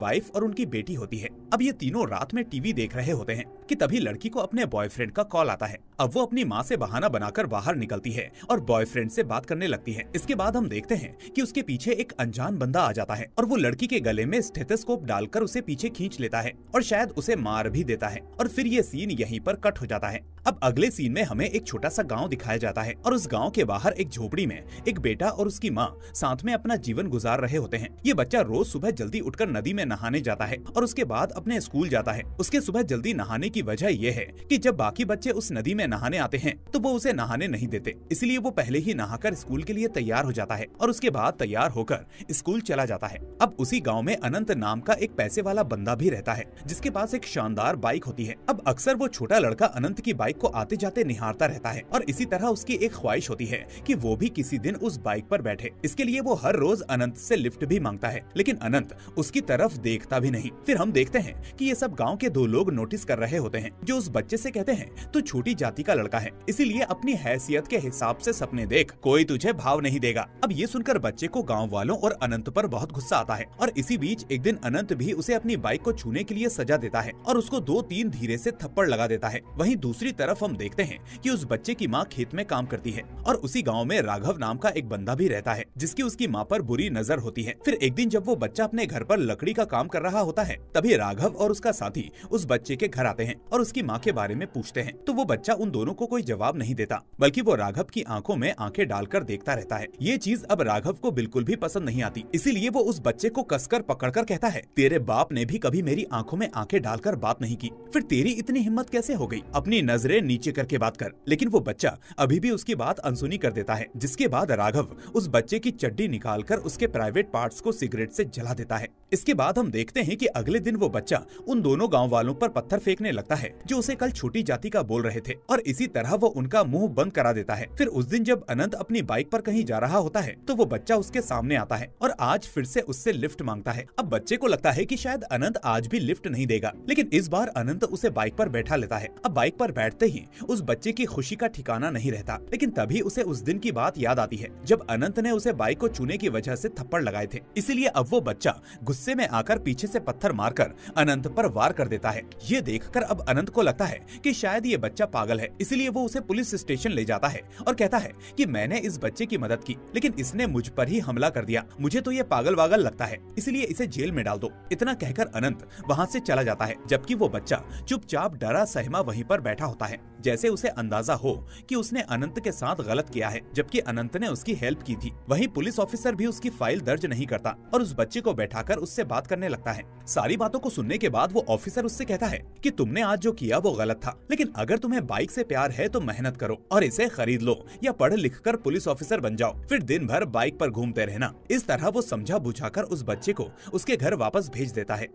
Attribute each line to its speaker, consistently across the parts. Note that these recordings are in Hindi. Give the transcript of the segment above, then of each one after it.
Speaker 1: वाइफ और उनकी बेटी होती है। अब ये तीनों रात में टीवी देख रहे होते हैं कि तभी लड़की को अपने बॉयफ्रेंड का कॉल आता है। अब वो अपनी माँ से बहाना बनाकर बाहर निकलती है और बॉयफ्रेंड से बात करने लगती है। इसके बाद हम देखते हैं कि उसके पीछे एक अनजान बंदा आ जाता है और वो लड़की के गले में स्टेथोस्कोप डालकर उसे पीछे खींच लेता है और शायद उसे मार भी देता है और फिर ये सीन यहीं पर कट हो जाता है। अब अगले सीन में हमें एक छोटा सा गांव दिखाया जाता है और उस गांव के बाहर एक झोपड़ी में एक बेटा और उसकी माँ साथ में अपना जीवन गुजार रहे होते हैं। ये बच्चा रोज सुबह जल्दी उठकर नदी में नहाने जाता है और उसके बाद अपने स्कूल जाता है। उसके सुबह जल्दी नहाने की वजह ये है कि जब बाकी बच्चे उस नदी में नहाने आते हैं तो वो उसे नहाने नहीं देते, इसलिए वो पहले ही नहाकर स्कूल के लिए तैयार हो जाता है और उसके बाद तैयार होकर स्कूल चला जाता है। अब उसी गाँव में अनंत नाम का एक पैसे वाला बंदा भी रहता है जिसके पास एक शानदार बाइक होती है। अब अक्सर वो छोटा लड़का अनंत की बाइक को आते जाते निहारता रहता है और इसी तरह उसकी एक ख्वाहिश होती है कि वो भी किसी दिन उस बाइक पर बैठे। इसके लिए वो हर रोज अनंत से लिफ्ट भी मांगता है, लेकिन अनंत उसकी तरफ देखता भी नहीं। फिर हम देखते हैं कि ये सब गांव के दो लोग नोटिस कर रहे होते हैं जो उस बच्चे से कहते हैं तू छोटी जाति का लड़का है, इसीलिए अपनी हैसियत के हिसाब से सपने देख, कोई तुझे भाव नहीं देगा। अब ये सुनकर बच्चे को गाँव वालों और अनंत पर बहुत गुस्सा आता है और इसी बीच एक दिन अनंत भी उसे अपनी बाइक को छूने के लिए सजा देता है और उसको 2-3 धीरे से थप्पड़ लगा देता है। वहीं दूसरी तरफ हम देखते हैं कि उस बच्चे की माँ खेत में काम करती है और उसी गांव में राघव नाम का एक बंदा भी रहता है जिसकी उसकी माँ पर बुरी नजर होती है। फिर एक दिन जब वो बच्चा अपने घर पर लकड़ी का काम कर रहा होता है तभी राघव और उसका साथी उस बच्चे के घर आते हैं और उसकी माँ के बारे में पूछते हैं तो वो बच्चा उन दोनों को कोई जवाब नहीं देता, बल्कि वो राघव की आंखों में आंखें डालकर देखता रहता है। ये चीज अब राघव को बिल्कुल भी पसंद नहीं आती, इसीलिए वो उस बच्चे को कसकर पकड़कर कहता है तेरे बाप ने भी कभी मेरी आंखों में आंखें डालकर बात नहीं की, फिर तेरी इतनी हिम्मत कैसे हो गई, अपनी नजरें नीचे करके बात कर। लेकिन वो बच्चा अभी भी उसकी बात अनसुनी कर देता है, जिसके बाद राघव उस बच्चे की चड्डी निकालकर उसके प्राइवेट पार्ट्स को सिगरेट से जला देता है। इसके बाद हम देखते हैं कि अगले दिन वो बच्चा उन दोनों गांव वालों पर पत्थर फेंकने लगता है जो उसे कल छोटी जाति का बोल रहे थे और इसी तरह वो उनका मुंह बंद करा देता है। फिर उस दिन जब अनंत अपनी बाइक पर कहीं जा रहा होता है तो वो बच्चा उसके सामने आता है और आज फिर से उससे लिफ्ट मांगता है। अब बच्चे को लगता है कि शायद अनंत आज भी लिफ्ट नहीं देगा, लेकिन इस बार अनंत उसे बाइक पर बैठा लेता है। अब बाइक पर बैठते ही उस बच्चे की खुशी का ठिकाना नहीं रहता, लेकिन तभी उसे उस दिन की बात याद आती है जब अनंत ने उसे बाइक को छूने की वजह से थप्पड़ लगाए थे। इसीलिए अब वो बच्चा गुस्से में आकर पीछे से पत्थर मारकर अनंत पर वार कर देता है। ये देखकर अब अनंत को लगता है कि शायद ये बच्चा पागल है, इसलिए वो उसे पुलिस स्टेशन ले जाता है और कहता है कि मैंने इस बच्चे की मदद की, लेकिन इसने मुझ पर ही हमला कर दिया, मुझे तो ये पागल वागल लगता है, इसलिए इसे जेल में डाल दो। इतना कहकर अनंत वहाँ से चला जाता है, जबकि वो बच्चा चुपचाप डरा सहमा वहीं पर बैठा होता है, जैसे उसे अंदाजा हो कि उसने अनंत के साथ गलत किया है, जबकि अनंत ने उसकी हेल्प की थी। वहीं पुलिस ऑफिसर भी उसकी फाइल दर्ज नहीं करता और उस बच्चे को बैठाकर उससे बात करने लगता है। सारी बातों को सुनने के बाद वो ऑफिसर उससे कहता है कि तुमने आज जो किया वो गलत था, लेकिन अगर तुम्हें बाइक से प्यार है तो मेहनत करो और इसे खरीद लो या पढ़ लिख कर पुलिस ऑफिसर बन जाओ, फिर दिन भर बाइक पर घूमते रहना। इस तरह वो समझा बुझाकर उस बच्चे को उसके घर वापस भेज देता है।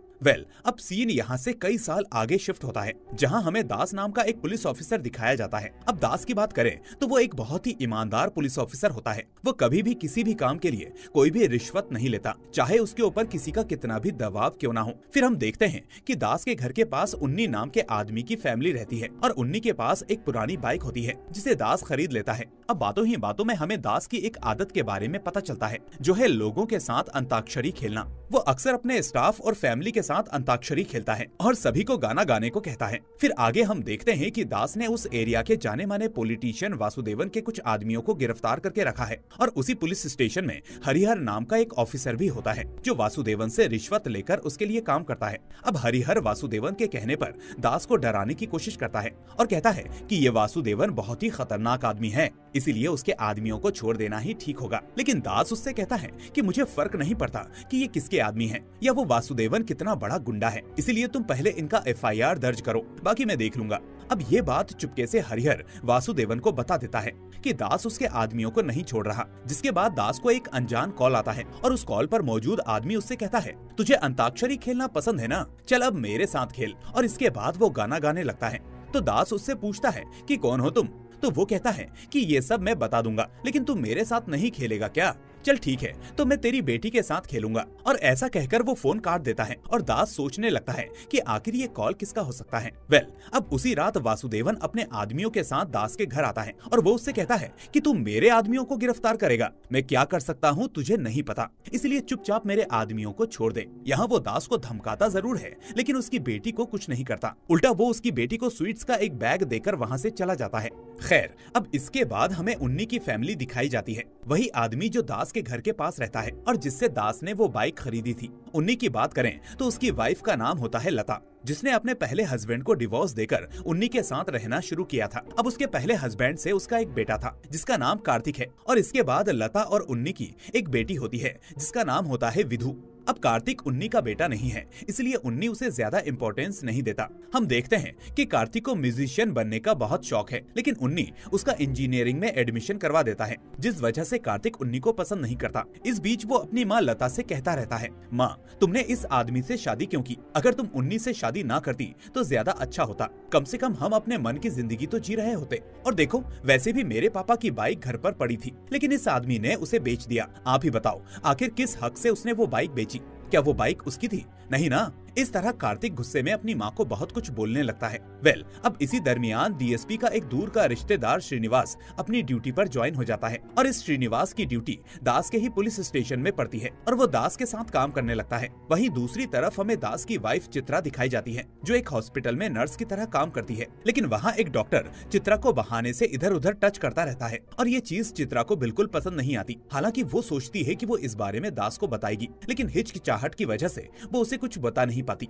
Speaker 1: अब सीन यहाँ से कई साल आगे शिफ्ट होता है, जहाँ हमें दास नाम का एक पुलिस ऑफिसर दिखाया जाता है। अब दास की बात करें तो वो एक बहुत ही ईमानदार पुलिस ऑफिसर होता है। वो कभी भी किसी भी काम के लिए कोई भी रिश्वत नहीं लेता, चाहे उसके ऊपर किसी का कितना भी दबाव क्यों ना हो। फिर हम देखते हैं कि दास के घर के पास उन्नी नाम के आदमी की फैमिली रहती है और उन्नी के पास एक पुरानी बाइक होती है जिसे दास खरीद लेता है। अब बातों ही बातों में हमें दास की एक आदत के बारे में पता चलता है, जो है लोगों के साथ अंताक्षरी खेलना। वो अक्सर अपने स्टाफ और फैमिली के साथ अंताक्षरी खेलता है और सभी को गाना गाने को कहता है। फिर आगे हम देखते हैं कि दास ने उस एरिया के जाने माने पॉलिटिशियन वासुदेवन के कुछ आदमियों को गिरफ्तार करके रखा है और उसी पुलिस स्टेशन में हरिहर नाम का एक ऑफिसर भी होता है जो वासुदेवन से रिश्वत लेकर उसके लिए काम करता है। अब हरिहर वासुदेवन के कहने पर दास को डराने की कोशिश करता है और कहता है कि ये वासुदेवन बहुत ही खतरनाक आदमी है, इसीलिए उसके आदमियों को छोड़ देना ही ठीक होगा। लेकिन दास उससे कहता है कि मुझे फर्क नहीं पड़ता कि ये किसके आदमी हैं या वो वासुदेवन कितना बड़ा गुंडा है, इसीलिए तुम पहले इनका FIR दर्ज करो, बाकी मैं देख लूंगा। अब ये बात चुपके से हरिहर वासुदेवन को बता देता है कि दास उसके आदमियों को नहीं छोड़ रहा, जिसके बाद दास को एक अनजान कॉल आता है और उस कॉल पर मौजूद आदमी उससे कहता है तुझे अंताक्षरी खेलना पसंद है ना, चल अब मेरे साथ खेल। और इसके बाद वो गाना गाने लगता है। तो दास उससे पूछता है कि कौन हो तुम, तो वो कहता है कि ये सब मैं बता दूंगा, लेकिन तू मेरे साथ नहीं खेलेगा क्या? चल ठीक है, तो मैं तेरी बेटी के साथ खेलूंगा। और ऐसा कहकर वो फोन काट देता है और दास सोचने लगता है कि आखिर ये कॉल किसका हो सकता है। अब उसी रात वासुदेवन अपने आदमियों के साथ दास के घर आता है और वो उससे कहता है कि तू मेरे आदमियों को गिरफ्तार करेगा। मैं क्या कर सकता हूँ तुझे नहीं पता, इसलिए चुपचाप मेरे आदमियों को छोड़ दे। यहाँ वो दास को धमकाता जरूर है, लेकिन उसकी बेटी को कुछ नहीं करता। उल्टा वो उसकी बेटी को स्वीट्स का एक बैग देकर वहाँ से चला जाता है। खैर, अब इसके बाद हमें उन्नी की फैमिली दिखाई जाती है। वही आदमी जो दास के घर के पास रहता है और जिससे दास ने वो बाइक खरीदी थी। उन्नी की बात करें तो उसकी वाइफ का नाम होता है लता, जिसने अपने पहले हस्बैंड को डिवोर्स देकर उन्नी के साथ रहना शुरू किया था। अब उसके पहले हस्बैंड से उसका एक बेटा था जिसका नाम कार्तिक है, और इसके बाद लता और उन्नी की एक बेटी होती है जिसका नाम होता है विधु। अब कार्तिक उन्नी का बेटा नहीं है, इसलिए उन्नी उसे ज्यादा इम्पोर्टेंस नहीं देता। हम देखते हैं कि कार्तिक को म्यूजिशियन बनने का बहुत शौक है, लेकिन उन्नी उसका इंजीनियरिंग में एडमिशन करवा देता है, जिस वजह से कार्तिक उन्नी को पसंद नहीं करता। इस बीच वो अपनी माँ लता से कहता रहता है, माँ तुमने इस आदमी से शादी क्यों की? अगर तुम उन्नी से शादी ना करती तो ज्यादा अच्छा होता, कम से कम हम अपने मन की जिंदगी तो जी रहे होते। और देखो, वैसे भी मेरे पापा की बाइक घर पर पड़ी थी, लेकिन इस आदमी ने उसे बेच दिया। आप ही बताओ, आखिर किस हक से उसने वो बाइक बेची? क्या वो बाइक उसकी थी? नहीं ना। इस तरह कार्तिक गुस्से में अपनी माँ को बहुत कुछ बोलने लगता है। अब इसी दरमियान डीएसपी का एक दूर का रिश्तेदार श्रीनिवास अपनी ड्यूटी पर ज्वाइन हो जाता है, और इस श्रीनिवास की ड्यूटी दास के ही पुलिस स्टेशन में पड़ती है और वो दास के साथ काम करने लगता है। वहीं दूसरी तरफ हमें दास की वाइफ चित्रा दिखाई जाती है, जो एक हॉस्पिटल में नर्स की तरह काम करती है, लेकिन वहाँ एक डॉक्टर चित्रा को बहाने से इधर उधर टच करता रहता है, और ये चीज चित्रा को बिल्कुल पसंद नहीं आती। हालांकि वो सोचती है कि वो इस बारे में दास को बताएगी, लेकिन हिचकिचाहट की वजह से वो उसे कुछ बता नहीं पाती।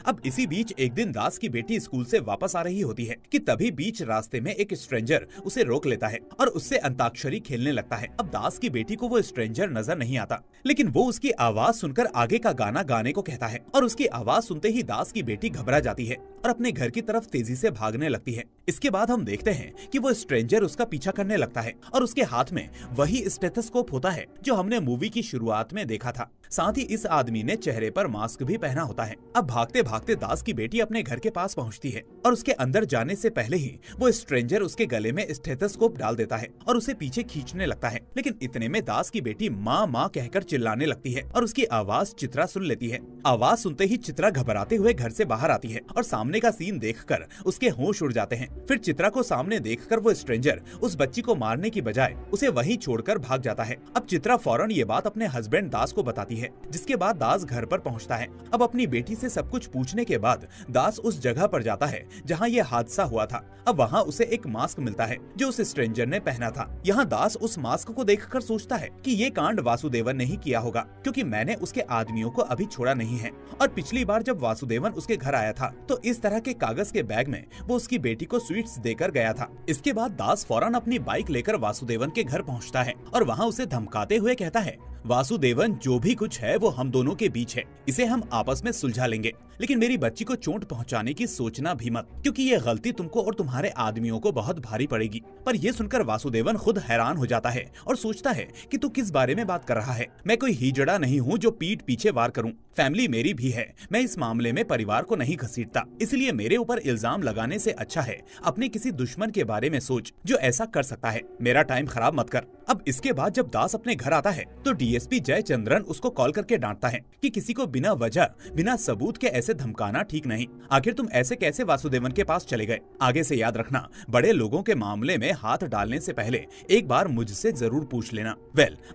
Speaker 1: अब इसी बीच एक दिन दास की बेटी स्कूल से वापस आ रही होती है कि तभी बीच रास्ते में एक स्ट्रेंजर उसे रोक लेता है और उससे अंताक्षरी खेलने लगता है। अब दास की बेटी को वो स्ट्रेंजर नजर नहीं आता, लेकिन वो उसकी आवाज सुनकर आगे का गाना गाने को कहता है, और उसकी आवाज सुनते ही दास की बेटी घबरा जाती है और अपने घर की तरफ तेजी से भागने लगती है। इसके बाद हम देखते हैं कि वो स्ट्रेंजर उसका पीछा करने लगता है और उसके हाथ में वही स्टेथोस्कोप होता है जो हमने मूवी की शुरुआत में देखा था। साथ ही इस आदमी ने चेहरे पर मास्क भी पहना होता है। अब भागते भागते दास की बेटी अपने घर के पास पहुंचती है और उसके अंदर जाने से पहले ही वो स्ट्रेंजर उसके गले में स्टेथोस्कोप डाल देता है और उसे पीछे खींचने लगता है। लेकिन इतने में दास की बेटी माँ माँ कहकर चिल्लाने लगती है और उसकी आवाज चित्रा सुन लेती है। आवाज सुनते ही चित्रा घबराते हुए घर से बाहर आती है और सामने का सीन देखकर उसके होश उड़ जाते हैं। फिर चित्रा को सामने देखकर वो स्ट्रेंजर उस बच्ची को मारने की बजाय उसे वहीं छोड़कर भाग जाता है। अब चित्रा फौरन ये बात अपने हस्बैंड दास को बताती है, जिसके बाद दास घर पर पहुंचता है। अब अपनी बेटी से सब कुछ पूछने के बाद दास उस जगह पर जाता है जहां ये हादसा हुआ था। अब वहां उसे एक मास्क मिलता है जो उस स्ट्रेंजर ने पहना था। यहाँ दास उस मास्क को देखकर सोचता है कि ये कांड वासुदेवन ने ही किया होगा, क्योंकि मैंने उसके आदमियों को अभी छोड़ा नहीं है, और पिछली बार जब वासुदेवन उसके घर आया था तो इस तरह के कागज के बैग में वो उसकी बेटी को स्वीट्स देकर गया था। इसके बाद दास फौरन अपनी बाइक लेकर वासुदेवन के घर पहुंचता है और वहां उसे धमकाते हुए कहता है, वासुदेवन जो भी कुछ है वो हम दोनों के बीच है, इसे हम आपस में सुलझा लेंगे, लेकिन मेरी बच्ची को चोट पहुंचाने की सोचना भी मत, क्योंकि ये गलती तुमको और तुम्हारे आदमियों को बहुत भारी पड़ेगी। पर ये सुनकर वासुदेवन खुद हैरान हो जाता है और सोचता है कि तू किस बारे में बात कर रहा है। मैं कोई हिजड़ा नहीं हूँ जो पीठ पीछे वार करूँ। फैमिली मेरी भी है, मैं इस मामले में परिवार को नहीं घसीटता, इसलिए मेरे ऊपर इल्जाम लगाने से अच्छा है अपने किसी दुश्मन के बारे में सोच जो ऐसा कर सकता है। मेरा टाइम खराब मत कर। अब इसके बाद जब दास अपने घर आता है तो डीएसपी जयचंद्रन उसको कॉल करके डांटता है कि किसी को बिना वजह बिना सबूत के ऐसे धमकाना ठीक नहीं। आखिर तुम ऐसे कैसे वासुदेवन के पास चले गए? आगे से याद रखना, बड़े लोगों के मामले में हाथ डालने से पहले एक बार मुझसे जरूर पूछ लेना।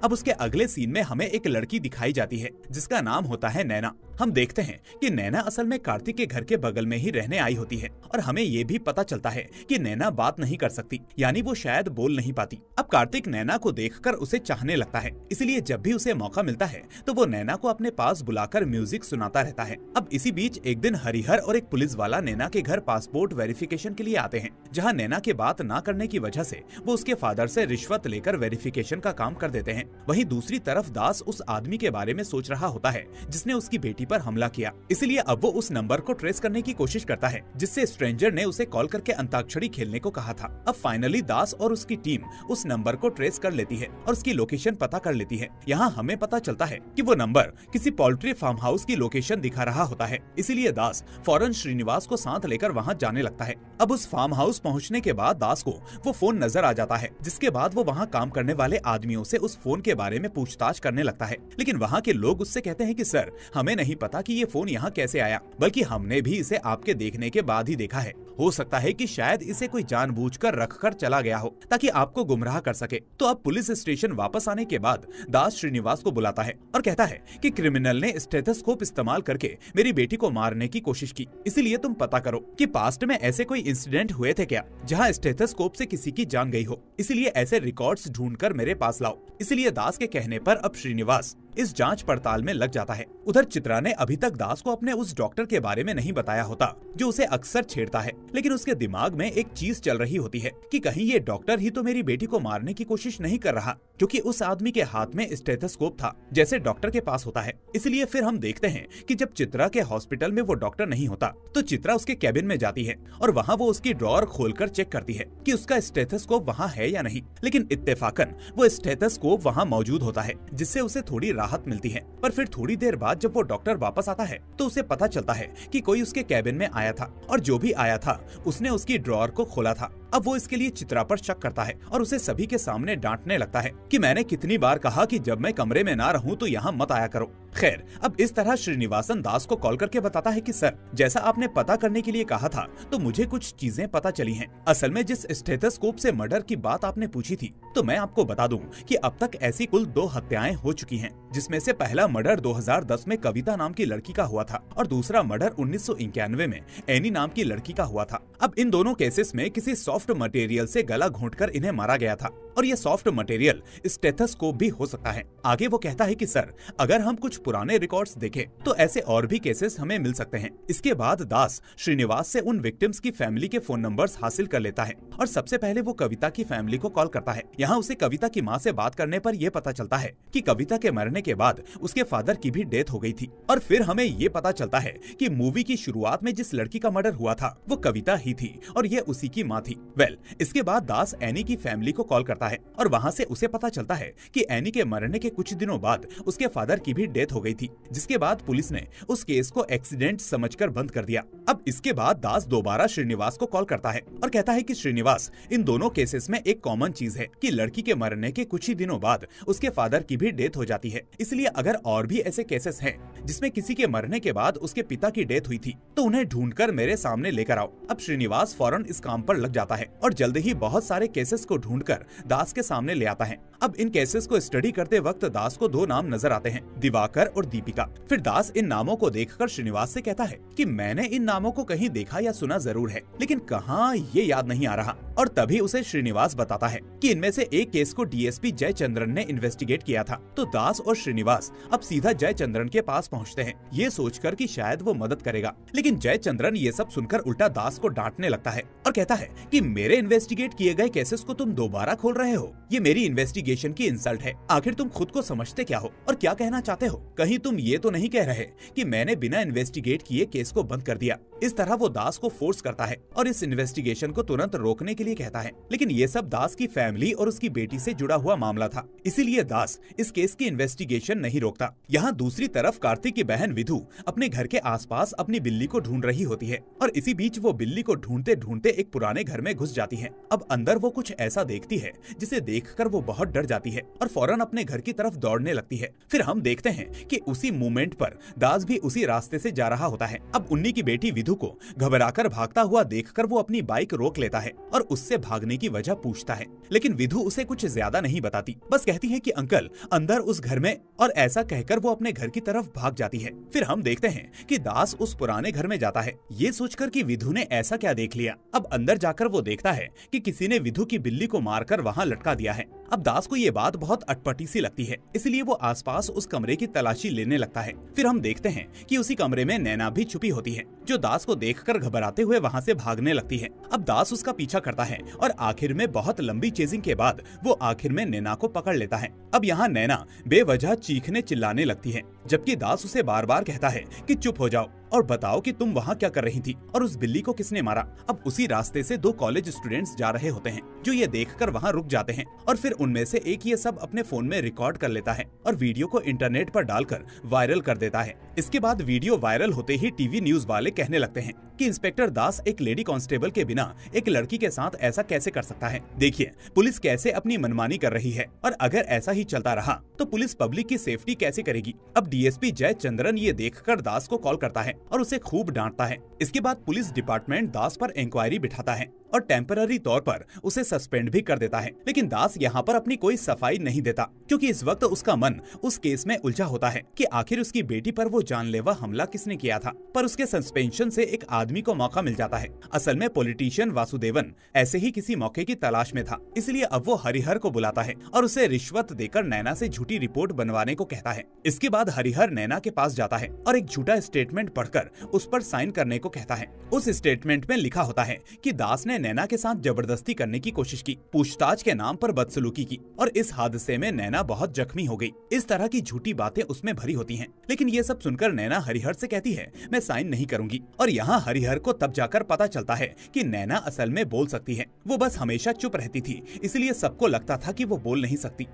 Speaker 1: अब उसके अगले सीन में हमें एक लड़की दिखाई जाती है जिसका नाम होता है नैना। हम देखते हैं कि नैना असल में कार्तिक के घर के बगल में ही रहने आई होती है, और हमें ये भी पता चलता है कि नैना बात नहीं कर सकती, यानी वो शायद बोल नहीं पाती। अब कार्तिक नैना को देखकर उसे चाहने लगता है, इसलिए जब भी उसे मौका मिलता है तो वो नैना को अपने पास बुलाकर म्यूजिक सुनाता रहता है। अब इसी बीच एक दिन हरिहर और एक पुलिस वाला नैना के घर पासपोर्ट वेरिफिकेशन के लिए आते हैं, जहाँ नैना के बात ना करने की वजह से वो उसके फादर से रिश्वत लेकर वेरिफिकेशन का काम कर देते हैं। वहीं दूसरी तरफ दास उस आदमी के बारे में सोच रहा होता है जिसने उसकी बेटी पर हमला किया। इसलिए अब वो उस नंबर को ट्रेस करने की कोशिश करता है जिससे स्ट्रेंजर ने उसे कॉल करके अंताक्षरी खेलने को कहा था। अब फाइनली दास और उसकी टीम उस नंबर को ट्रेस कर लेती है और उसकी लोकेशन पता कर लेती है। यहाँ हमें पता चलता है कि वो नंबर किसी पोल्ट्री फार्म हाउस की लोकेशन दिखा रहा होता है। इसीलिए दास फौरन श्रीनिवास को साथ लेकर वहाँ जाने लगता है। अब उस फार्म हाउस पहुँचने के बाद दास को वो फोन नजर आ जाता है, जिसके बाद वो वहाँ काम करने वाले आदमियों से उस फोन के बारे में पूछताछ करने लगता है। लेकिन वहाँ के लोग उससे कहते हैं कि सर, हमें नहीं पता कि ये फोन यहाँ कैसे आया, बल्कि हमने भी इसे आपके देखने के बाद ही देखा है। हो सकता है कि शायद इसे कोई जानबूझकर रखकर चला गया हो ताकि आपको गुमराह कर सके। तो अब पुलिस स्टेशन वापस आने के बाद दास श्रीनिवास को बुलाता है और कहता है कि क्रिमिनल ने स्टेथोस्कोप इस्तेमाल करके मेरी बेटी को मारने की कोशिश की, इसलिए तुम पता करो कि पास्ट में ऐसे कोई इंसिडेंट हुए थे क्या जहां स्टेथोस्कोप से किसी की जान गई हो। इसलिए ऐसे रिकॉर्ड्स ढूंढकर मेरे पास लाओ। इसलिए दास के कहने पर अब श्रीनिवास इस जांच पड़ताल में लग जाता है। उधर चित्रा ने अभी तक दास को अपने उस डॉक्टर के बारे में नहीं बताया होता जो उसे अक्सर छेड़ता है, लेकिन उसके दिमाग में एक चीज चल रही होती है कि कहीं ये डॉक्टर ही तो मेरी बेटी को मारने की कोशिश नहीं कर रहा, क्योंकि उस आदमी के हाथ में स्टेथोस्कोप था जैसे डॉक्टर के पास होता है। इसलिए फिर हम देखते हैं कि जब चित्रा के हॉस्पिटल में वो डॉक्टर नहीं होता तो चित्रा उसके कैबिन में जाती है और वहाँ वो उसकी ड्रॉअर खोलकर चेक करती है कि उसका स्टेथोस्कोप वहाँ है या नहीं। लेकिन इत्तेफाकन वो स्टेथोस्कोप वहाँ मौजूद होता है, जिससे उसे थोड़ी राहत मिलती है। पर फिर थोड़ी देर बाद जब वो डॉक्टर वापस आता है तो उसे पता चलता है कि कोई उसके कैबिन में आया था और जो भी आया था उसने उसकी ड्रॉअर को खोला था। अब वो इसके लिए चित्रा पर शक करता है और उसे सभी के सामने डांटने लगता है कि मैंने कितनी बार कहा कि जब मैं कमरे में ना रहूं तो यहाँ मत आया करो। खैर, अब इस तरह श्रीनिवासन दास को कॉल करके बताता है कि सर, जैसा आपने पता करने के लिए कहा था तो मुझे कुछ चीजें पता चली हैं। असल में जिस स्टेथोस्कोप से मर्डर की बात आपने पूछी थी, तो मैं आपको बता दूं कि अब तक ऐसी कुल 2 हत्याएं हो चुकी हैं, जिसमें से पहला मर्डर 2010 में कविता नाम की लड़की का हुआ था और दूसरा मर्डर 1991 में एनी नाम की लड़की का हुआ था। अब इन दोनों केसेस में किसी सॉफ्ट मटेरियल से गला घोंटकर इन्हें मारा गया था और ये सॉफ्ट मटेरियल स्टेथोस्कोप भी हो सकता है। आगे वो कहता है कि सर, अगर हम कुछ पुराने रिकॉर्ड्स देखें तो ऐसे और भी केसेस हमें मिल सकते हैं। इसके बाद दास श्रीनिवास से उन विक्टिम्स की फैमिली के फोन नंबर्स हासिल कर लेता है और सबसे पहले वो कविता की फैमिली को कॉल करता है। यहाँ उसे कविता की माँ से बात करने पर यह पता चलता है कि कविता के मरने के बाद उसके फादर की भी डेथ हो गई थी। और फिर हमें ये पता चलता है कि मूवी की शुरुआत में जिस लड़की का मर्डर हुआ था वो कविता ही थी और ये उसी की माँ थी। इसके बाद दास एनी की फैमिली को कॉल करता है और वहाँ से उसे पता चलता है कि एनी के मरने के कुछ दिनों बाद उसके फादर की भी डेथ हो गई थी, जिसके बाद पुलिस ने उस केस को एक्सीडेंट समझकर बंद कर दिया। अब इसके बाद दास दोबारा श्रीनिवास को कॉल करता है और कहता है कि श्रीनिवास, इन दोनों केसेस में एक कॉमन चीज है कि लड़की के मरने के कुछ ही दिनों बाद उसके फादर की भी डेथ हो जाती है। इसलिए अगर और भी ऐसे केसेस हैं जिसमें किसी के मरने के बाद उसके पिता की डेथ हुई थी तो उन्हें ढूंढकर मेरे सामने लेकर आओ। अब श्रीनिवास फौरन इस काम पर लग जाता है और जल्द ही बहुत सारे केसेस को ढूंढकर दास के सामने ले आता है। अब इन केसेस को स्टडी करते वक्त दास को 2 नाम नजर आते हैं, दिवाकर और दीपिका। फिर दास इन नामों को देखकर श्रीनिवास से कहता है कि मैंने इन नामों को कहीं देखा या सुना जरूर है, लेकिन कहाँ ये याद नहीं आ रहा। और तभी उसे श्रीनिवास बताता है कि इनमें से एक केस को डीएसपी जयचंद्रन ने इन्वेस्टिगेट किया था। तो दास और श्रीनिवास अब सीधा जयचंद्रन के पास पहुँचते हैं, ये सोचकर कि शायद वो मदद करेगा। लेकिन जयचंद्रन ये सब सुनकर उल्टा दास को डांटने लगता है और कहता है कि मेरे इन्वेस्टिगेट किए गए केसेस को तुम दोबारा खोल रहे हो, ये मेरी इन्वेस्टिगेशन की इंसल्ट है। आखिर तुम खुद को समझते क्या हो और क्या कहना चाहते हो? कहीं तुम ये तो नहीं कह रहे कि मैंने बिना इन्वेस्टिगेट किए केस को बंद कर दिया? इस तरह वो दास को फोर्स करता है और इस इन्वेस्टिगेशन को तुरंत रोकने के लिए कहता है। लेकिन ये सब दास की फैमिली और उसकी बेटी से जुड़ा हुआ मामला था, इसीलिए दास इस केस की इन्वेस्टिगेशन नहीं रोकता। यहाँ दूसरी तरफ कार्तिक की बहन विधु अपने घर के आसपास अपनी बिल्ली को ढूंढ रही होती है और इसी बीच वो बिल्ली को ढूंढते ढूंढते एक पुराने घर में घुस जाती है। अब अंदर वो कुछ ऐसा देखती है जिसे देखकर वो बहुत डर जाती है और फौरन अपने घर की तरफ दौड़ने लगती है। फिर हम देखते हैं कि उसी मोमेंट पर दास भी उसी रास्ते से जा रहा होता है। अब उन्नी की बेटी विधु को घबराकर भागता हुआ देखकर वो अपनी बाइक रोक लेता है और उससे भागने की वजह पूछता है, लेकिन विधु उसे कुछ ज्यादा नहीं बताती, बस कहती है कि अंकल अंदर उस घर में, और ऐसा कहकर वो अपने घर की तरफ भाग जाती है। फिर हम देखते हैं कि दास उस पुराने घर में जाता है, ये सोचकर कि विधु ने ऐसा क्या देख लिया। अब अंदर जाकर वो देखता है कि किसी ने विधु की बिल्ली को मारकर वहाँ लटका दिया है। अब दास को ये बात बहुत अटपटी सी लगती है, इसलिए वो आसपास उस कमरे की तलाशी लेने लगता है। फिर हम देखते हैं कि उसी कमरे में नैना भी छुपी होती है, जो दास को देखकर घबराते हुए वहाँ से भागने लगती है। अब दास उसका पीछा करता है और आखिर में बहुत लंबी चेजिंग के बाद वो आखिर में नैना को पकड़ लेता है। अब यहाँ नैना बेवजह चीखने चिल्लाने लगती है, जबकि दास उसे बार बार कहता है कि चुप हो जाओ और बताओ कि तुम वहाँ क्या कर रही थी और उस बिल्ली को किसने मारा। अब उसी रास्ते से 2 कॉलेज स्टूडेंट्स जा रहे होते हैं, जो ये देखकर वहाँ रुक जाते हैं और फिर उनमें से एक ये सब अपने फोन में रिकॉर्ड कर लेता है और वीडियो को इंटरनेट पर डालकर वायरल कर देता है। इसके बाद वीडियो वायरल होते ही टीवी न्यूज वाले कहने लगते हैं कि इंस्पेक्टर दास एक लेडी कांस्टेबल के बिना एक लड़की के साथ ऐसा कैसे कर सकता है। देखिए पुलिस कैसे अपनी मनमानी कर रही है और अगर ऐसा ही चलता रहा तो पुलिस पब्लिक की सेफ्टी कैसे करेगी। अब डीएसपी जयचंद्रन ये देखकर दास को कॉल करता है और उसे खूब डांटता है। इसके बाद पुलिस डिपार्टमेंट दास पर इंक्वायरी बिठाता है और टेम्पररी तौर पर उसे सस्पेंड भी कर देता है। लेकिन दास यहाँ पर अपनी कोई सफाई नहीं देता, क्योंकि इस वक्त उसका मन उस केस में उलझा होता है कि आखिर उसकी बेटी पर वो जानलेवा हमला किसने किया था। पर उसके सस्पेंशन से एक आदमी को मौका मिल जाता है। असल में पॉलिटिशियन वासुदेवन ऐसे ही किसी मौके की तलाश में था, इसलिए अब वो हरिहर को बुलाता है और उसे रिश्वत देकर नैना से झूठी रिपोर्ट बनवाने को कहता है। इसके बाद हरिहर नैना के पास जाता है और एक झूठा स्टेटमेंट पढ़कर उस पर साइन करने को कहता है। उस स्टेटमेंट में लिखा होता है कि दास ने नैना के साथ जबरदस्ती करने की कोशिश की, पूछताछ के नाम पर बदसलूकी की और इस हादसे में नैना बहुत जख्मी हो गई। इस तरह की झूठी बातें उसमें भरी होती हैं। लेकिन ये सब सुनकर नैना हरिहर से कहती है मैं साइन नहीं करूंगी। और यहाँ हरिहर को तब जाकर पता चलता है कि नैना असल में बोल सकती है, वो बस हमेशा चुप रहती थी, इसलिए सबको लगता था कि वो बोल नहीं सकती।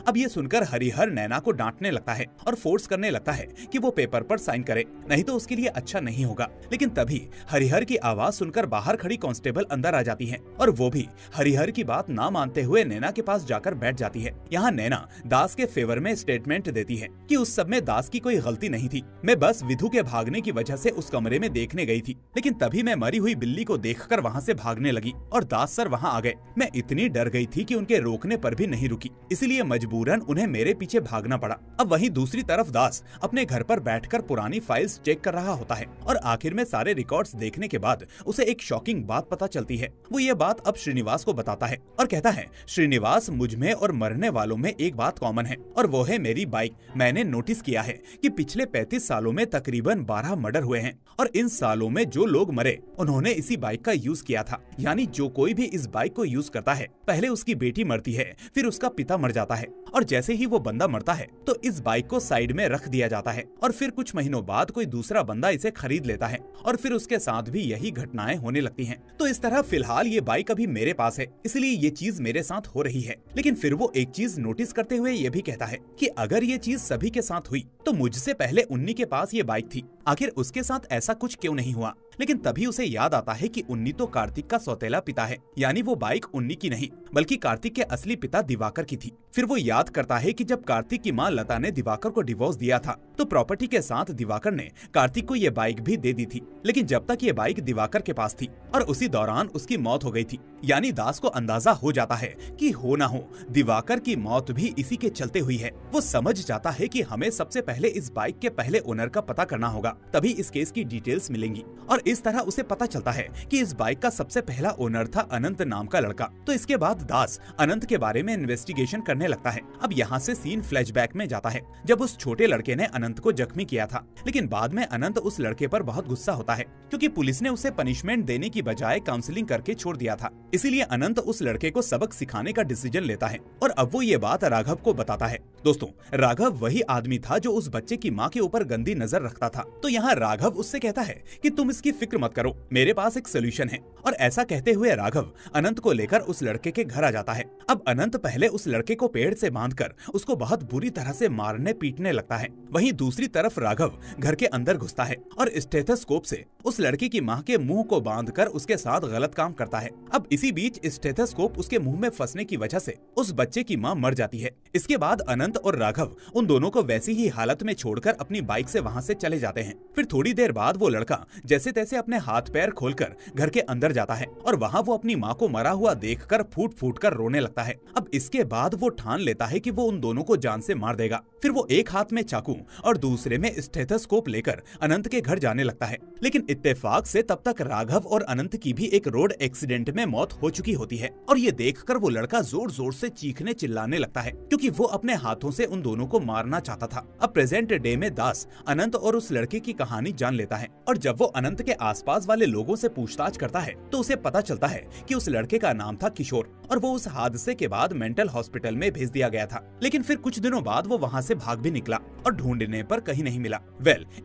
Speaker 1: अब ये सुनकर हरिहर नैना को डांटने लगता है और फोर्स करने लगता है कि वो पेपर पर साइन करे, नहीं तो उसके लिए अच्छा नहीं होगा। लेकिन तभी हरिहर की आवाज सुनकर बाहर खड़ी कांस्टेबल अंदर आ जाती है और वो भी हरिहर की बात ना मानते हुए नैना के पास जाकर बैठ जाती है। यहाँ नैना दास के फेवर में स्टेटमेंट देती है कि उस सब में दास की कोई गलती नहीं थी, मैं बस विधु के भागने की वजह से उस कमरे में देखने गई थी, लेकिन तभी मैं मरी हुई बिल्ली को देखकर वहाँ से भागने लगी और दास सर वहाँ आ गए। मैं इतनी डर गई थी कि उनके रोकने पर भी नहीं रुकी, इसलिए मजबूरन उन्हें मेरे पीछे भागना पड़ा। अब वहीं दूसरी तरफ दास अपने घर पर बैठकर पुरानी फाइल्स चेक कर रहा होता है और आखिर में सारे रिकॉर्ड्स देखने के बाद उसे एक शॉकिंग बात पता चलती है। वो ये बात अब श्रीनिवास को बताता है और कहता है श्रीनिवास, मुझ में और मरने वालों में एक बात कॉमन है और वो है मेरी बाइक। मैंने नोटिस किया है कि पिछले 35 सालों में तकरीबन 12 मर्डर हुए हैं और इन सालों में जो लोग मरे उन्होंने इसी बाइक का यूज किया था। यानी जो कोई भी इस बाइक को यूज करता है, पहले उसकी बेटी मरती है, फिर उसका पिता मर जाता है और जैसे ही वो बंदा मरता है तो इस बाइक को साइड में रख दिया जाता है और फिर कुछ महीनों बाद कोई दूसरा बंदा इसे खरीद लेता है और फिर उसके साथ भी यही घटनाएं होने लगती हैं। तो इस तरह फिलहाल ये बाइक अभी मेरे पास है, इसलिए ये चीज मेरे साथ हो रही है। लेकिन फिर वो एक चीज नोटिस करते हुए ये भी कहता है कि अगर ये चीज सभी के साथ हुई तो मुझसे पहले उन्नी के पास ये बाइक थी, आखिर उसके साथ ऐसा कुछ क्यों नहीं हुआ। लेकिन तभी उसे याद आता है कि उन्नी तो कार्तिक का सौतेला पिता है, यानी वो बाइक उन्नी की नहीं बल्कि कार्तिक के असली पिता दिवाकर की थी। फिर वो याद करता है कि जब कार्तिक की मां लता ने दिवाकर को डिवोर्स दिया था तो प्रॉपर्टी के साथ दिवाकर ने कार्तिक को ये बाइक भी दे दी थी, लेकिन जब तक ये बाइक दिवाकर के पास थी और उसी दौरान उसकी मौत हो गई थी। यानी दास को अंदाजा हो जाता है कि हो ना हो दिवाकर की मौत भी इसी के चलते हुई है। वो समझ जाता है कि हमें सबसे पहले इस बाइक के पहले ओनर का पता करना होगा, तभी इस केस की डिटेल्स मिलेंगी। और इस तरह उसे पता चलता है कि इस बाइक का सबसे पहला ओनर था अनंत नाम का लड़का। तो इसके बाद दास अनंत के बारे में इन्वेस्टिगेशन करने लगता है। अब यहाँ से सीन फ्लैशबैक में जाता है जब उस छोटे लड़के ने अनंत को जख्मी किया था, लेकिन बाद में अनंत उस लड़के पर बहुत गुस्सा होता है क्योंकि पुलिस ने उसे पनिशमेंट देने की बजाय काउंसलिंग करके छोड़ दिया था। इसीलिए अनंत उस लड़के को सबक सिखाने का डिसीजन लेता है और अब वो ये बात राघव को बताता है। दोस्तों, राघव वही आदमी था जो उस बच्चे की माँ के ऊपर गंदी नजर रखता था। तो यहाँ राघव उससे कहता है कि तुम इसकी फिक्र मत करो, मेरे पास एक सोल्यूशन है। और ऐसा कहते हुए राघव अनंत को लेकर उस लड़के के घर आ जाता है। अब अनंत पहले उस लड़के को पेड़ से बांधकर उसको बहुत बुरी तरह से मारने पीटने लगता है। वहीं दूसरी तरफ राघव घर के अंदर घुसता है और स्टेथोस्कोप से उस लड़की की माँ के मुंह को बांधकर उसके साथ गलत काम करता है। अब इसी बीच स्टेथोस्कोप उसके मुंह में फंसने की वजह से उस बच्चे की माँ मर जाती है। इसके बाद अनंत और राघव उन दोनों को वैसी ही हालत में छोड़कर अपनी बाइक से वहाँ से चले जाते हैं। फिर थोड़ी देर बाद वो लड़का जैसे तैसे अपने हाथ पैर खोलकर घर के अंदर जाता है और वहाँ वो अपनी माँ को मरा हुआ देखकर फूट फूट कर रोने लगता है। लगता है। अब इसके बाद वो ठान लेता है कि वो उन दोनों को जान से मार देगा। फिर वो एक हाथ में चाकू और दूसरे में स्टेथोस्कोप लेकर अनंत के घर जाने लगता है। लेकिन इत्तेफाक से तब तक राघव और अनंत की भी एक रोड एक्सीडेंट में मौत हो चुकी होती है और ये देखकर वो लड़का जोर जोर से चीखने चिल्लाने लगता है, क्योंकि वो अपने हाथों से उन दोनों को मारना चाहता था। अब प्रेजेंट डे में दास अनंत और उस लड़के की कहानी जान लेता है और जब वो अनंत के आसपास वाले लोगों से पूछताछ करता है तो उसे पता चलता है कि उस लड़के का नाम था किशोर और वो उस हादसे के बाद मेंटल हॉस्पिटल में भेज दिया गया था। लेकिन फिर कुछ दिनों बाद वो वहाँ से भाग भी निकला और ढूंढने पर कहीं नहीं मिला।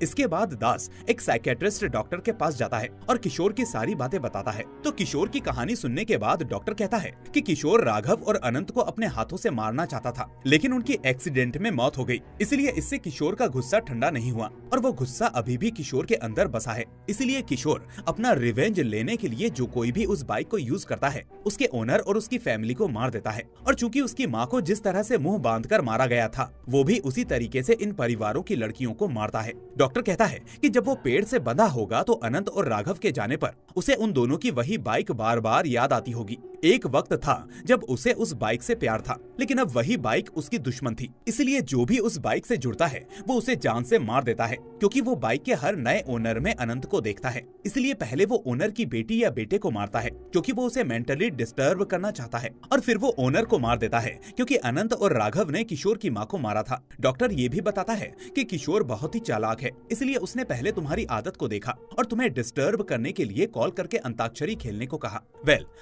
Speaker 1: इसके बाद दास एक साइकियाट्रिस्ट डॉक्टर के पास जाता है और किशोर की सारी बातें बताता है। तो किशोर की कहानी सुनने के बाद डॉक्टर कहता है कि किशोर राघव और अनंत को अपने हाथों से मारना चाहता था, लेकिन उनकी एक्सीडेंट में मौत हो गई। इसलिए इससे किशोर का गुस्सा ठंडा नहीं हुआ और वो गुस्सा अभी भी किशोर के अंदर बसा है। इसलिए किशोर अपना रिवेंज लेने के लिए जो कोई भी उस बाइक को यूज करता है उसके ओनर और उसकी फैमिली को मार देता है। और चूंकि उसकी माँ को जिस तरह से मुंह बांधकर मारा गया था वो भी उसी तरीके से इन परिवारों की लड़कियों को मारता है। डॉक्टर कहता है कि जब वो पेड़ से बंधा होगा तो अनंत और राघव के जाने पर उसे उन दोनों की वही बाइक बार बार याद आती होगी। एक वक्त था जब उसे उस बाइक से प्यार था, लेकिन अब वही बाइक उसकी दुश्मन थी। इसलिए जो भी उस बाइक से जुड़ता है वो उसे जान से मार देता है, क्योंकि वो बाइक के हर नए ओनर में अनंत को देखता है। इसलिए पहले वो ओनर की बेटी या बेटे को मारता है क्योंकि वो उसे मेंटली डिस्टर्ब करना चाहता है, और फिर वो ओनर को मार देता है क्योंकि अनंत और राघव ने किशोर की माँ को मारा था। डॉक्टर ये भी बताता है कि किशोर बहुत ही चालाक है, इसलिए उसने पहले तुम्हारी आदत को देखा और तुम्हें डिस्टर्ब करने के लिए कॉल करके अंताक्षरी खेलने को कहा।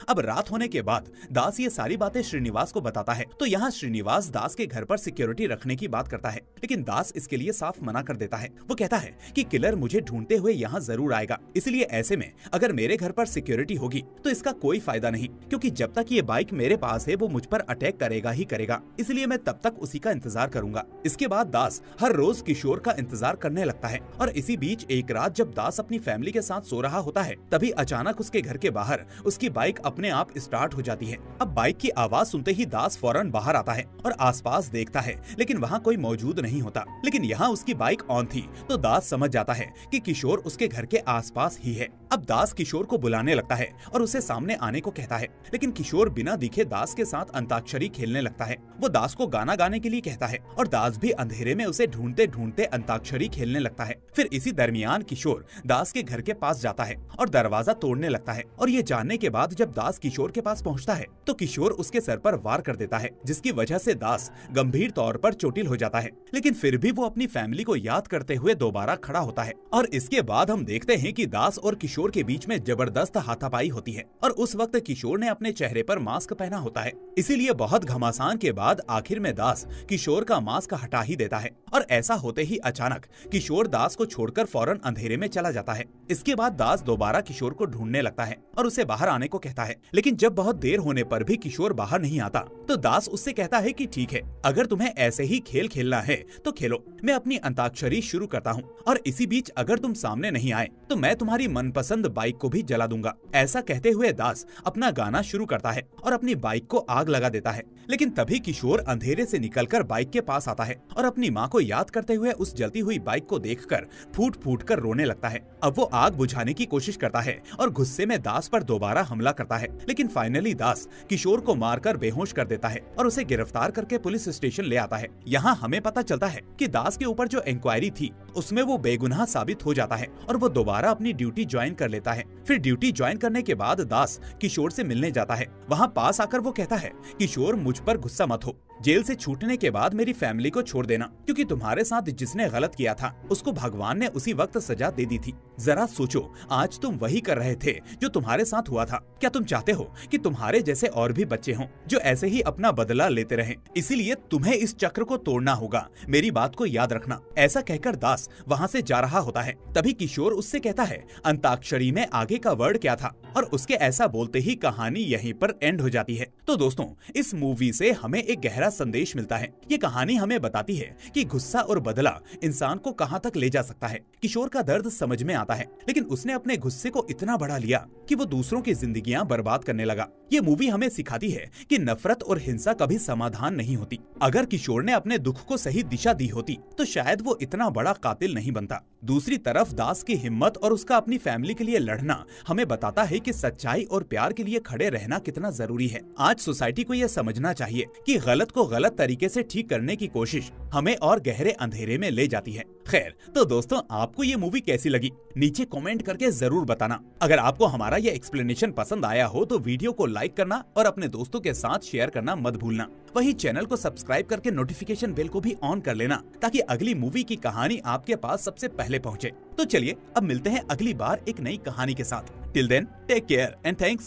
Speaker 1: अब रात होने के बाद दास ये सारी बातें श्रीनिवास को बताता है। तो यहाँ श्रीनिवास दास के घर पर सिक्योरिटी रखने की बात करता है, लेकिन दास इसके लिए साफ मना कर देता है। वो कहता है कि किलर मुझे ढूंढते हुए यहाँ जरूर आएगा, इसलिए ऐसे में अगर मेरे घर पर सिक्योरिटी होगी तो इसका कोई फायदा नहीं, क्योंकि जब तक ये बाइक मेरे पास है वो मुझ पर अटैक करेगा ही करेगा, इसलिए मैं तब तक उसी का इंतजार करूंगा। इसके बाद दास हर रोज किशोर का इंतजार करने लगता है और इसी बीच एक रात जब दास अपनी फैमिली के साथ सो रहा होता है तभी अचानक उसके घर के बाहर उसकी बाइक अपने आप स्टार्ट हो जाती है। अब बाइक की आवाज सुनते ही दास फौरन बाहर आता है और आसपास देखता है, लेकिन वहाँ कोई मौजूद नहीं होता। लेकिन यहाँ उसकी बाइक ऑन थी तो दास समझ जाता है कि किशोर उसके घर के आसपास ही है। अब दास किशोर को बुलाने लगता है और उसे सामने आने को कहता है, लेकिन किशोर बिना दिखे दास के साथ अंताक्षरी खेलने लगता है। वो दास को गाना गाने के लिए कहता है और दास भी अंधेरे में उसे ढूंढते ढूंढते अंताक्षरी खेलने लगता है। फिर इसी दरमियान किशोर दास के घर के पास जाता है और दरवाजा तोड़ने लगता है, और ये जानने के बाद जब दास किशोर के पास पहुंचता है तो किशोर उसके सर पर वार कर देता है, जिसकी वजह से दास गंभीर तौर पर चोटिल हो जाता है। लेकिन फिर भी वो अपनी फैमिली को याद करते हुए दोबारा खड़ा होता है और इसके बाद हम देखते हैं कि दास और किशोर के बीच में जबरदस्त हाथापाई होती है और उस वक्त किशोर ने अपने चेहरे पर मास्क पहना होता है, इसीलिए बहुत घमासान के बाद आखिर में दास किशोर का मास्क हटा ही देता है। और ऐसा होते ही अचानक किशोर दास को छोड़कर फौरन अंधेरे में चला जाता है। इसके बाद दास दोबारा किशोर को ढूंढने लगता है और उसे बाहर आने को कहता है, लेकिन जब बहुत देर होने पर भी किशोर बाहर नहीं आता तो दास उससे कहता है कि ठीक है, अगर तुम्हें ऐसे ही खेल खेलना है तो खेलो, मैं अपनी अंताक्षरी शुरू करता हूँ, और इसी बीच अगर तुम सामने नहीं आए तो मैं तुम्हारी मनपसंद बाइक को भी जला दूंगा। ऐसा कहते हुए दास अपना गाना शुरू करता है और अपनी बाइक को आग लगा देता है। लेकिन तभी किशोर अंधेरे से निकलकर बाइक के पास आता है और अपनी माँ को याद करते हुए उस जलती हुई बाइक को देखकर फूट फूट कर रोने लगता है। अब वो आग बुझाने की कोशिश करता है और गुस्से में दास पर दोबारा हमला करता है, लेकिन फाइनली दास किशोर को मारकर बेहोश कर देता है और उसे गिरफ्तार करके पुलिस स्टेशन ले आता है। यहाँ हमें पता चलता है कि दास के ऊपर जो इंक्वायरी थी उसमें वो बेगुनाह साबित हो जाता है और वो दोबारा अपनी ड्यूटी ज्वाइन कर लेता है। फिर ड्यूटी ज्वाइन करने के बाद दास किशोर से मिलने जाता है। वहाँ पास आकर वो कहता है, किशोर मुझ पर गुस्सा मत हो, जेल से छूटने के बाद मेरी फैमिली को छोड़ देना, क्योंकि तुम्हारे साथ जिसने गलत किया था उसको भगवान ने उसी वक्त सजा दे दी थी। जरा सोचो, आज तुम वही कर रहे थे जो तुम्हारे साथ हुआ था। क्या तुम चाहते हो कि तुम्हारे जैसे और भी बच्चे हों जो ऐसे ही अपना बदला लेते रहें? इसीलिए तुम्हें इस चक्र को तोड़ना होगा, मेरी बात को याद रखना। ऐसा कहकर दास वहाँ से जा रहा होता है। तभी किशोर उससे कहता है, अंताक्षरी में आगे का वर्ड क्या था? और उसके ऐसा बोलते ही कहानी यहीं पर एंड हो जाती है। तो दोस्तों, इस मूवी से हमें एक गहरा संदेश मिलता है। ये कहानी हमें बताती है कि गुस्सा और बदला इंसान को कहां तक ले जा सकता है। किशोर का दर्द समझ में आता है, लेकिन उसने अपने गुस्से को इतना बढ़ा लिया कि वो दूसरों की जिंदगियां बर्बाद करने लगा। ये मूवी हमें सिखाती है कि नफरत और हिंसा कभी समाधान नहीं होती। अगर किशोर ने अपने दुख को सही दिशा दी होती तो शायद वो इतना बड़ा कातिल नहीं बनता। दूसरी तरफ दास की हिम्मत और उसका अपनी फैमिली के लिए लड़ना हमें बताता है कि सच्चाई और प्यार के लिए खड़े रहना कितना जरूरी है। आज सोसाइटी को यह समझना चाहिए कि गलत को गलत तरीके से ठीक करने की कोशिश हमें और गहरे अंधेरे में ले जाती है। खैर, तो दोस्तों, आपको ये मूवी कैसी लगी नीचे कमेंट करके जरूर बताना। अगर आपको हमारा ये एक्सप्लेनेशन पसंद आया हो तो वीडियो को लाइक करना और अपने दोस्तों के साथ शेयर करना मत भूलना। वहीं चैनल को सब्सक्राइब करके नोटिफिकेशन बेल को भी ऑन कर लेना ताकि अगली मूवी की कहानी आपके पास सबसे पहले पहुंचे। तो चलिए अब मिलते हैं अगली बार एक नई कहानी के साथ। Till then take care and thanks.